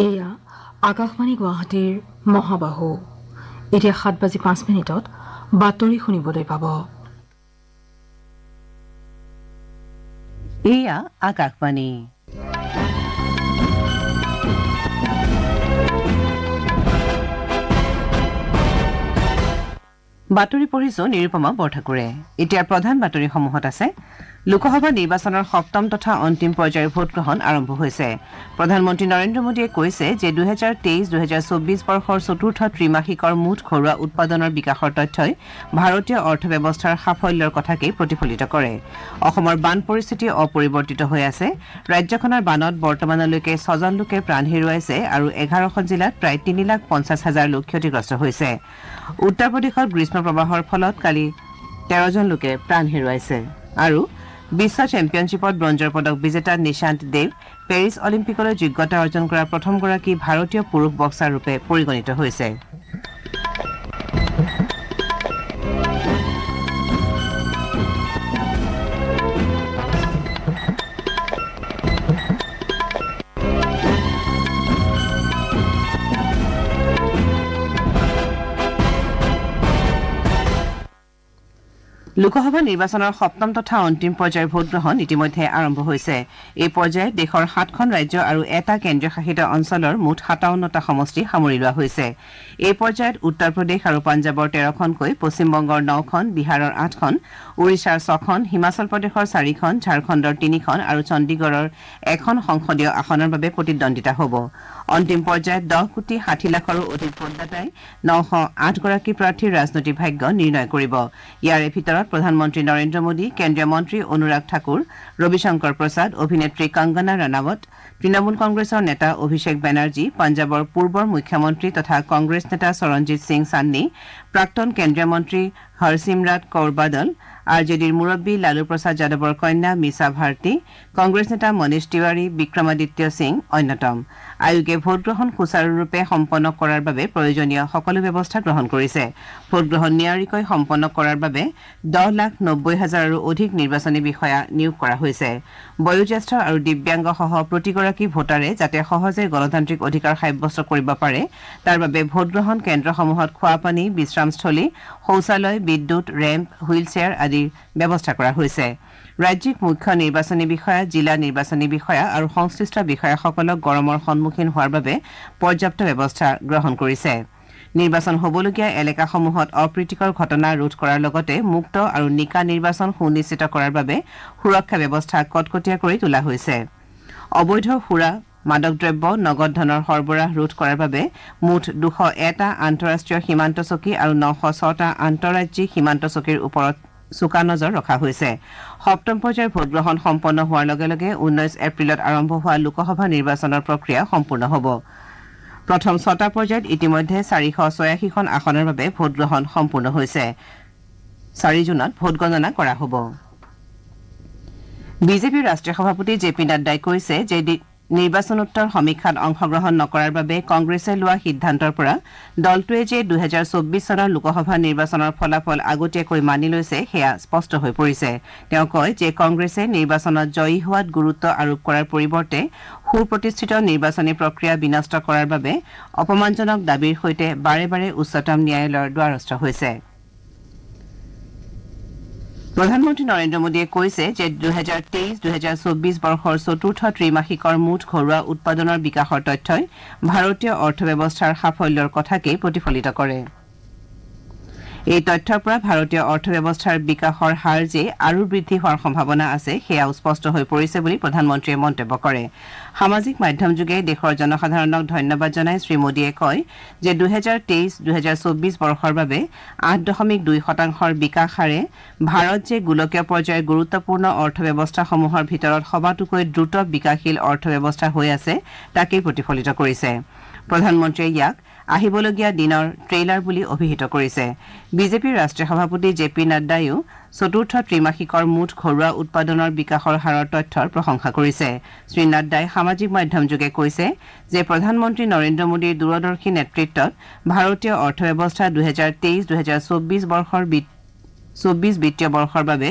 এয়া আকাশবাণী গুৱাহাটীৰ মহাবাহু এতিয়া 7:05 বাতৰি শুনিবলৈ পাব। এয়া আকাশবাণী বাতৰি পঢ়িছো নিৰুপমা বৰঠাকুৰে। এতিয়া প্ৰধান বাতৰিসমূহত আছে। লোকসভা নিৰ্বাচনৰ সপ্তম তথা অন্তিম পৰ্যায়ৰ ভোটগ্ৰহণ আৰম্ভ হৈছে। প্ৰধানমন্ত্ৰী নৰেন্দ্ৰ মোদীয়ে কৈছে যে 2023-2024 বৰ্ষৰ চতুৰ্থ ত্ৰিমাসিকৰ মুঠ ঘৰুৱা উৎপাদনৰ বিকাশৰ তথ্যই ভাৰতীয় অৰ্থব্যৱস্থাৰ সাফল্যৰ কথাকেই প্ৰতিফলিত কৰে। অসমৰ বান পৰিস্থিতি অপৰিৱৰ্তিত হৈ আছে। ৰাজ্যখনৰ বানত বৰ্তমানলৈকে 6জন লোকে প্ৰাণ হেৰুৱাইছে আৰু 11খন জিলাত প্ৰায় 3,50,000 লোক ক্ষতিগ্ৰস্ত হৈছে। উত্তৰ প্ৰদেশত গ্ৰীষ্ম প্ৰবাহৰ ফলত কালি 13জন লোকে প্ৰাণ হেৰুৱাইছে। আৰু বিশ্ব চেম্পিয়নশ্বিপত ব্ৰঞ্জৰ পদক বিজেতা নিশান্ত দেৱ পেৰিছ অলিম্পিকলৈ যোগ্যতা অৰ্জন কৰা প্ৰথমগৰাকী ভাৰতীয় পুৰুষ বক্সাৰ ৰূপে পৰিগণিত হৈছে। লোকসভা নিৰ্বাচনৰ সপ্তম তথা অন্তিম পৰ্যায়ৰ ভোটগ্ৰহণ ইতিমধ্যে আৰম্ভ হৈছে। এই পৰ্যায়ত দেশৰ 7খন ৰাজ্য আৰু এটা কেন্দ্ৰীয় শাসিত অঞ্চলৰ মুঠ 57টা সমষ্টি সামৰি লোৱা হৈছে। এই পৰ্যায়ত উত্তৰ প্ৰদেশ আৰু পাঞ্জাৱৰ 13খনকৈ, পশ্চিমবংগৰ 9খন, বিহাৰৰ 8খন, ওড়িশাৰ 6খন, হিমাচল প্ৰদেশৰ 4খন, ঝাৰখণ্ডৰ 3খন আৰু চণ্ডীগড়ৰ 1খন সংসদীয় আসনৰ বাবে প্ৰতিদ্বন্দ্বিতা হ'ব। অন্তিম পৰ্যায়ত 10,60,00,000ৰো অধিক ভোটদাতাই 908 গৰাকী প্ৰাৰ্থীৰ ৰাজনৈতিক ভাগ্য নিৰ্ণয় কৰিব। ইয়াৰে ভিতৰত প্ৰধানমন্ত্ৰী নৰেন্দ্ৰ মোদী, কেন্দ্ৰীয় মন্ত্ৰী অনুৰাগ ঠাকুৰ, ৰবিশংকৰ প্ৰসাদ, অভিনেত্ৰী কংগনা ৰাণাৱত, তৃণমূল কংগ্ৰেছৰ নেতা অভিষেক বেনাৰ্জী, পাঞ্জাৱৰ পূৰ্বৰ মুখ্যমন্ত্ৰী তথা কংগ্ৰেছ নেতা চৰণজিৎ সিং চান্নী, প্ৰাক্তন কেন্দ্ৰীয় মন্ত্ৰী হৰচিমৰাট কৌৰ বাদল, আৰজেডিৰ মুৰব্বী লালু প্ৰসাদ যাদৱৰ কন্যা মিছা ভাৰতী, কংগ্ৰেছ নেতা মনীষ তিৱাৰী, বিক্ৰমাদিত্য সিং অন্যতম। আয়োগে ভোটগ্ৰহণ সুচাৰুৰূপে সম্পন্ন কৰাৰ বাবে প্ৰয়োজনীয় সকলো ব্যৱস্থা গ্ৰহণ কৰিছে। ভোটগ্ৰহণ নিয়াৰিকৈ সম্পন্ন কৰাৰ বাবে 10,90,000ৰো অধিক নিৰ্বাচনী বিষয়া নিয়োগ কৰা হৈছে। বয়োজ্যেষ্ঠ আৰু দিব্যাংগসহ প্ৰতিগৰাকী ভোটাৰে যাতে সহজে গণতান্ত্ৰিক অধিকাৰ সাব্যস্ত কৰিব পাৰে তাৰ বাবে ভোটগ্ৰহণ কেন্দ্ৰসমূহত খোৱাপানী, বিশ্ৰামস্থলী, শৌচালয়, বিদ্যুৎ, ৰেম্প, হুইল চেয়াৰ আদিৰ ব্যৱস্থা কৰা হৈছে। ৰাজ্যিক মুখ্য নিৰ্বাচনী বিষয়া, জিলা নিৰ্বাচনী বিষয়া আৰু সংশ্লিষ্ট বিষয়াসকলক গৰমৰ সন্মুখীন হোৱাৰ বাবে পৰ্যাপ্ত ব্যৱস্থা গ্ৰহণ কৰিছে। নিৰ্বাচন হ'বলগীয়া এলেকাসমূহত অপ্ৰীতিকৰ ঘটনা ৰোধ কৰাৰ লগতে মুক্ত আৰু নিকা নিৰ্বাচন সুনিশ্চিত কৰাৰ বাবে সুৰক্ষা ব্যৱস্থা কটকটীয়া কৰি তোলা হৈছে। অবৈধ সুৰা, মাদক দ্ৰব্য, নগদ ধনৰ সৰবৰাহ ৰোধ কৰাৰ বাবে মুঠ 201টা আন্তঃৰাষ্ট্ৰীয় সীমান্ত চকী আৰু 906টা আন্তঃৰাজ্যিক সীমান্ত চকীৰ ওপৰত চোকা নজৰ ৰখা হৈছে। সপ্তম পৰ্যায়ৰ ভোটগ্ৰহণ সম্পন্ন হোৱাৰ লগে লগে 19 এপ্ৰিলত আৰম্ভ হোৱা লোকসভা নিৰ্বাচনৰ প্ৰক্ৰিয়া সম্পূৰ্ণ হ'ব। প্ৰথম 6টা পৰ্যায়ত ইতিমধ্যে 486খন আসনৰ বাবে ভোটগ্ৰহণ সম্পূৰ্ণ হৈছে। 4 জুনত ভোট গণনা কৰা হ'ব। বিজেপিৰ ৰাষ্ট্ৰীয় সভাপতি জে পি নাড্ডাই কৈছে যে নিৰ্বাচনোত্তৰ সমীক্ষাত অংশগ্ৰহণ নকৰাৰ বাবে কংগ্ৰেছে লোৱা সিদ্ধান্তৰ পৰা দলটোৱে যে 2024 চনৰ লোকসভা নিৰ্বাচনৰ ফলাফল আগতীয়াকৈ মানি লৈছে সেয়া স্পষ্ট হৈ পৰিছে। তেওঁ কয় যে কংগ্ৰেছে নিৰ্বাচনত জয়ী হোৱাত গুৰুত্ব আৰোপ কৰাৰ পৰিৱৰ্তে সুপ্ৰতিষ্ঠিত নিৰ্বাচনী প্ৰক্ৰিয়া বিনষ্ট কৰাৰ বাবে অপমানজনক দাবীৰ সৈতে বাৰে বাৰে উচ্চতম ন্যায়ালয়ৰ দ্বাৰস্থ হৈছে। প্ৰধানমন্ত্ৰী নৰেন্দ্ৰ মোদীয়ে কৈছে যে 2023-2024 বৰ্ষৰ চতুৰ্থ ত্ৰিমাসিকৰ মুঠ ঘৰুৱা উৎপাদনৰ বিকাশৰ তথ্যই ভাৰতীয় অৰ্থব্যৱস্থাৰ সাফল্যৰ কথাকেই প্ৰতিফলিত কৰে। এই তথ্যৰ পৰা ভাৰতীয় অৰ্থব্যৱস্থাৰ বিকাশৰ হাৰ যে আৰু বৃদ্ধি হোৱাৰ সম্ভাৱনা আছে সেয়াও স্পষ্ট হৈ পৰিছে বুলি প্ৰধানমন্ত্ৰীয়ে মন্তব্য কৰে। সামাজিক মাধ্যমযোগে দেশৰ জনসাধাৰণক ধন্যবাদ জনাই শ্ৰীমোদীয়ে কয় যে 2023-2024 বৰ্ষৰ বাবে 8.2% বিকাশ হাৰে ভাৰত যে গোলকীয় পৰ্যায়ৰ গুৰুত্বপূৰ্ণ অৰ্থব্যৱস্থাসমূহৰ ভিতৰত সবাতোকৈ দ্ৰুত বিকাশশীল অৰ্থব্যৱস্থা হৈ আছে তাকেই প্ৰতিফলিত কৰিছে। প্ৰধানমন্ত্ৰীয়ে ইয়াক আহিবলগীয়া দিনৰ ট্ৰেইলাৰ বুলি অভিহিত কৰিছে। বিজেপিৰ ৰাষ্ট্ৰীয় সভাপতি জে পি নাড্ডায়ো চতুৰ্থ ত্ৰিমাসিকৰ মুঠ ঘৰুৱা উৎপাদনৰ বিকাশৰ হাৰৰ তথ্যৰ প্ৰশংসা কৰিছে। শ্ৰী নাড্ডাই সামাজিক মাধ্যমযোগে কৈছে যে প্ৰধানমন্ত্ৰী নৰেন্দ্ৰ মোদীৰ দূৰদৰ্শী নেতৃত্বত ভাৰতীয় অৰ্থব্যৱস্থা 2023-2024 বিত্তীয় বৰ্ষৰ বাবে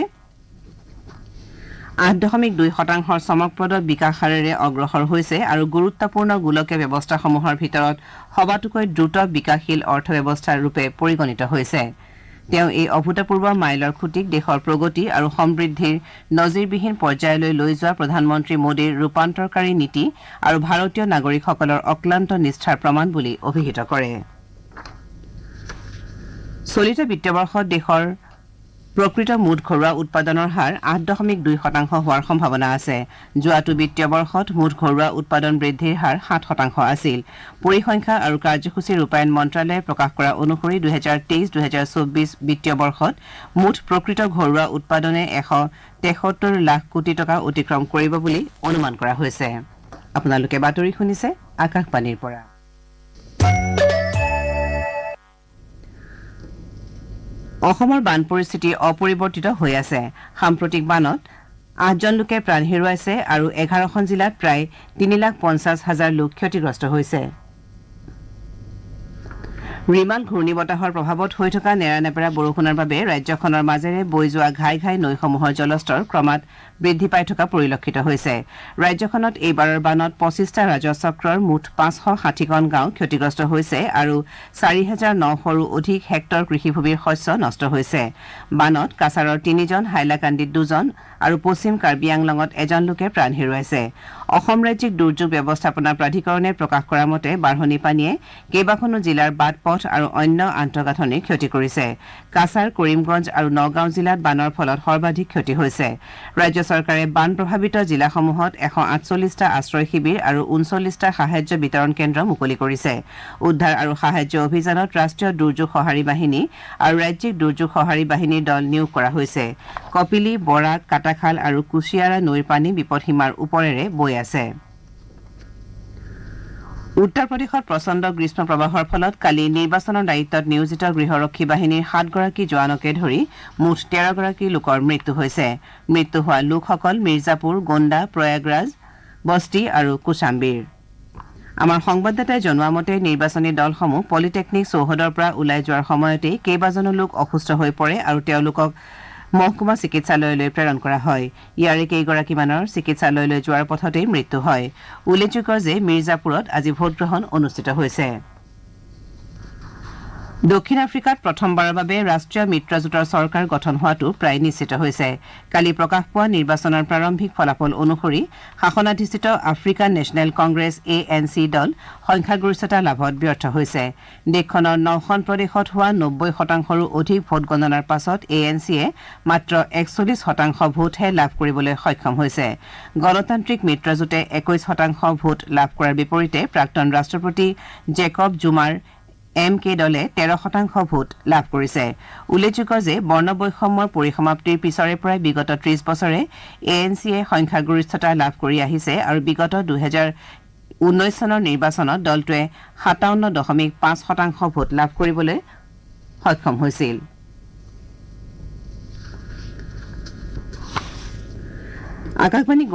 8.2% চমকপ্ৰদ বিকাশ হাৰেৰে অগ্ৰসৰ হৈছে আৰু গুৰুত্বপূৰ্ণ গোলকীয় ব্যৱস্থাসমূহৰ ভিতৰত সবাতোকৈ দ্ৰুত বিকাশশীল অৰ্থব্যৱস্থাৰ ৰূপে পৰিগণিত হৈছে তেওঁ এই অভূতপূৰ্ব মাইলৰ খুঁটিক দেশৰ প্ৰগতি আৰু সমৃদ্ধিৰ নজিৰবিহীন পৰ্যায়লৈ লৈ যোৱা প্ৰধানমন্ত্ৰী মোদীৰ ৰূপান্তৰকাৰী নীতি আৰু ভাৰতীয় নাগৰিকসকলৰ অক্লান্ত নিষ্ঠাৰ প্ৰমাণ বুলি অভিহিত কৰে চলিত বিত্তবৰ্ষত দেশৰ প্ৰকৃত মুঠ ঘৰুৱা উৎপাদনৰ হাৰ 8.2% হোৱাৰ সম্ভাৱনা আছে যোৱাটো বিত্তীয় বৰ্ষত মুঠ ঘৰুৱা উৎপাদন বৃদ্ধিৰ হাৰ 7% আছিল পৰিসংখ্যা আৰু কাৰ্যসূচী ৰূপায়ণ মন্ত্ৰালয়ে প্ৰকাশ কৰা অনুসৰি 2023-2024 বিত্তীয় বৰ্ষত মুঠ প্ৰকৃত ঘৰুৱা উৎপাদনে 173 লাখ কোটি টকা অতিক্ৰম কৰিব বুলি অনুমান কৰা হৈছে আপোনালোকে বাতৰি শুনিছে আকাশবাণীৰ পৰা অসমৰ বান পৰিস্থিতি অপৰিৱৰ্তিত হৈ আছে সাম্প্ৰতিক বানত 8জন লোকে প্ৰাণ হেৰুৱাইছে আৰু 11খন জিলাত প্ৰায় 3,50,000 লোক ক্ষতিগ্ৰস্ত হৈছে ৰিমাল ঘূৰ্ণীবতাহৰ প্ৰভাৱত হৈ থকা নেৰানেপেৰা বৰষুণৰ বাবে ৰাজ্যখনৰ মাজেৰে বৈ যোৱা ঘাই ঘাই নৈসমূহৰ জলস্তৰ ক্ৰমাৎ বৃদ্ধি পাই থকা পৰিলক্ষিত হৈছে ৰাজ্যখনত এইবাৰৰ বানত 25টা ৰাজচক্ৰৰ মুঠ 560খন গাঁও ক্ষতিগ্ৰস্ত হৈছে আৰু 4,900ৰো অধিক হেক্টৰ কৃষিভূমিৰ শস্য নষ্ট হৈছে বানত কাছাৰৰ 3জন হাইলাকান্দিত 2জন আৰু পশ্চিম কাৰ্বি আংলঙত 1জন লোকে প্ৰাণ হেৰুৱাইছে অসম ৰাজ্যিক দুৰ্যোগ ব্যৱস্থাপনা প্ৰাধিকৰণে প্ৰকাশ কৰা মতে বাঢ়নী পানীয়ে কেইবাখনো জিলাৰ বাট পথ আৰু অন্য আন্তঃগাঁথনিৰ ক্ষতি কৰিছে কাছাৰ কৰিমগঞ্জ আৰু নগাঁও জিলাত বানৰ ফলত সৰ্বাধিক ক্ষতি হৈছে ৰাজ্য চৰকাৰে বান প্ৰভাৱিত জিলাসমূহত 148টা আশ্ৰয় শিবিৰ আৰু 39টা সাহায্য বিতৰণ কেন্দ্ৰ মুকলি কৰিছে উদ্ধাৰ আৰু সাহায্য অভিযানত ৰাষ্ট্ৰীয় দুৰ্যোগ সঁহাৰি বাহিনী আৰু ৰাজ্যিক দুৰ্যোগ সঁহাৰি বাহিনীৰ দল নিয়োগ কৰা হৈছে কপিলি বৰাক কাটাখাল আৰু কুশিয়াৰা নৈৰ পানী বিপদসীমাৰ ওপৰেৰে বৈ আছে উত্তৰ প্ৰদেশত প্ৰচণ্ড গ্ৰীষ্ম প্ৰবাহৰ ফলত কালি নিৰ্বাচনৰ দায়িত্বত নিয়োজিত গৃহৰক্ষী বাহিনীৰ 7গৰাকী জোৱানকে ধৰি মুঠ 13গৰাকী লোকৰ মৃত্যু হৈছে মৃত্যু হোৱা লোকসকল মিৰ্জাপুৰ গোণ্ডা প্ৰয়াগৰাজ বস্তি আৰু কোচাম্বীৰ আমাৰ সংবাদদাতাই জনোৱা মতে নিৰ্বাচনী দলসমূহ পলিটেকনিক চৌহদৰ পৰা ওলাই যোৱাৰ সময়তেই কেইবাজনো লোক অসুস্থ হৈ পৰে আৰু তেওঁলোকক মহকুমা চিকিৎসালয়লৈ প্ৰেৰণ কৰা হয় ইয়াৰে কেইগৰাকীমানৰ চিকিৎসালয়লৈ যোৱাৰ পথতেই মৃত্যু হয় উল্লেখযোগ্য যে মিৰ্জাপুৰত আজি ভোটগ্ৰহণ অনুষ্ঠিত হৈছে দক্ষিণ আফ্ৰিকাত প্ৰথমবাৰৰ বাবে ৰাষ্ট্ৰীয় মিত্ৰজোঁটৰ চৰকাৰ গঠন হোৱাটো প্ৰায় নিশ্চিত হৈছে কালি প্ৰকাশ পোৱা নিৰ্বাচনৰ প্ৰাৰম্ভিক ফলাফল অনুসৰি শাসনাধিষ্ঠিত আফ্ৰিকান নেশ্যনেল কংগ্ৰেছ ANC দল সংখ্যাগৰিষ্ঠতা লাভত ব্যৰ্থ হৈছে দেশখনৰ 9খন প্ৰদেশত হোৱা 90%ৰো অধিক ভোট গণনাৰ পাছত ANCয়ে মাত্ৰ 41% ভোটহে লাভ কৰিবলৈ সক্ষম হৈছে গণতান্ত্ৰিক মিত্ৰজোঁটে 21% ভোট লাভ কৰাৰ বিপৰীতে প্ৰাক্তন ৰাষ্ট্ৰপতি জেকব জুমাৰ MK দলে 13% ভোট লাভ কৰিছে উল্লেখযোগ্য যে বৰ্ণবৈষম্যৰ পৰিসমাপ্তিৰ পিছৰে পৰাই বিগত 30 বছৰে ANCয়ে সংখ্যাগৰিষ্ঠতা লাভ কৰি আহিছে আৰু বিগত 2019 চনৰ নিৰ্বাচনত দলটোৱে 57.5% ভোট লাভ কৰিবলৈ সক্ষম হৈছিল আকাশবাণী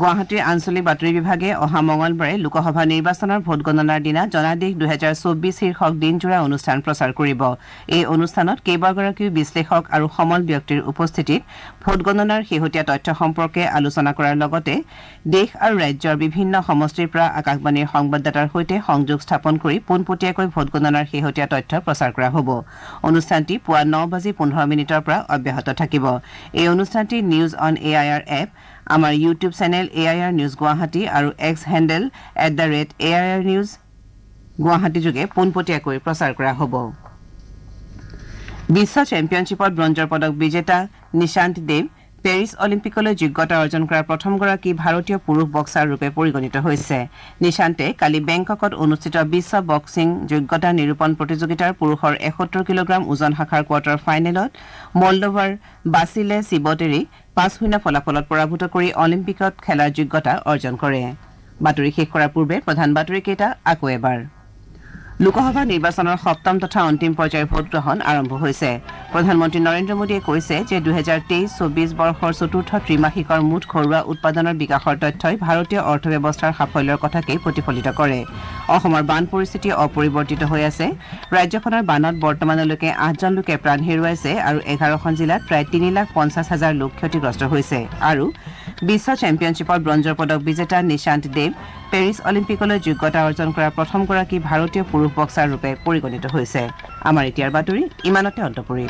গুৱাহাটীৰ আঞ্চলিক বাতৰি বিভাগে অহা মঙলবাৰে লোকসভা নিৰ্বাচনৰ ভোট গণনাৰ দিনা জনাদেশ 2024 শীৰ্ষক দিনজোৰা অনুষ্ঠান প্ৰচাৰ কৰিব এই অনুষ্ঠানত কেইবাগৰাকীও বিশ্লেষক আৰু সমল ব্যক্তিৰ উপস্থিতিত ভোট গণনাৰ শেহতীয়া তথ্য সম্পৰ্কে আলোচনা কৰাৰ লগতে দেশ আৰু ৰাজ্যৰ বিভিন্ন সমষ্টিৰ পৰা আকাশবাণীৰ সংবাদদাতাৰ সৈতে সংযোগ স্থাপন কৰি পোনপটীয়াকৈ ভোট গণনাৰ শেহতীয়া তথ্য প্ৰচাৰ কৰা হ'ব অনুষ্ঠানটি পুৱা 9:15 পৰা অব্যাহত থাকিব এই অনুষ্ঠানটি নিউজ অন AIR এপ আমাৰ YouTube channel AIR news Guwahati আৰু X handle @AIR news Guwahati যোগে পোনপটীয়াকৈ প্ৰচাৰ কৰা হ'ব বিশ্ব চেম্পিয়নশ্বিপত ব্ৰঞ্জৰ পদক বিজেতা নিশান্ত দেৱ পেৰিছ অলিম্পিকলৈ যোগ্যতা অৰ্জন কৰা প্ৰথমগৰাকী ভাৰতীয় পুৰুষ বক্সাৰ ৰূপে পৰিগণিত হৈছে নিশান্তে কালি বেংককত অনুষ্ঠিত বিশ্ব বক্সিং যোগ্যতা নিৰূপণ প্ৰতিযোগিতাৰ পুৰুষৰ 71 কিলোগ্ৰাম ওজন শাখাৰ কোৱাৰ্টাৰ ফাইনেলত মলডোভাৰ বাচিলে চিবটেৰিক 5-0 ফলাফলত পৰাভূত কৰি অলিম্পিকত খেলাৰ যোগ্যতা অৰ্জন কৰে বাতৰি শেষ কৰাৰ পূৰ্বে প্ৰধান বাতৰিকেইটা আকৌ এবাৰ লোকসভা নিৰ্বাচনৰ সপ্তম তথা অন্তিম পৰ্যায়ৰ ভোটগ্ৰহণ আৰম্ভ হৈছে প্ৰধানমন্ত্ৰী নৰেন্দ্ৰ মোদীয়ে কৈছে যে 2023-24 বৰ্ষৰ চতুৰ্থ ত্ৰিমাসিকৰ মুঠ ঘৰুৱা উৎপাদনৰ বিকাশৰ তথ্যই ভাৰতীয় অৰ্থব্যৱস্থাৰ সাফল্যৰ কথাকেই প্ৰতিফলিত কৰে অসমৰ বান পৰিস্থিতি অপৰিৱৰ্তিত হৈ আছে ৰাজ্যখনৰ বানত বৰ্তমানলৈকে 8জন লোকে প্ৰাণ হেৰুৱাইছে আৰু 11খন জিলাত প্ৰায় 3,50,000 লোক ক্ষতিগ্ৰস্ত হৈছে আৰু বিশ্ব চেম্পিয়নশ্বিপৰ ব্ৰঞ্জৰ পদক বিজেতা নিশান্ত দেৱ পেৰিছ অলিম্পিকলৈ যোগ্যতা অৰ্জন কৰা প্ৰথমগৰাকী ভাৰতীয় পুৰুষ বক্সাৰ ৰূপে পৰিগণিত হৈছে। আমাৰ এতিয়াৰ বাতৰি ইমানতে অন্ত পৰিল।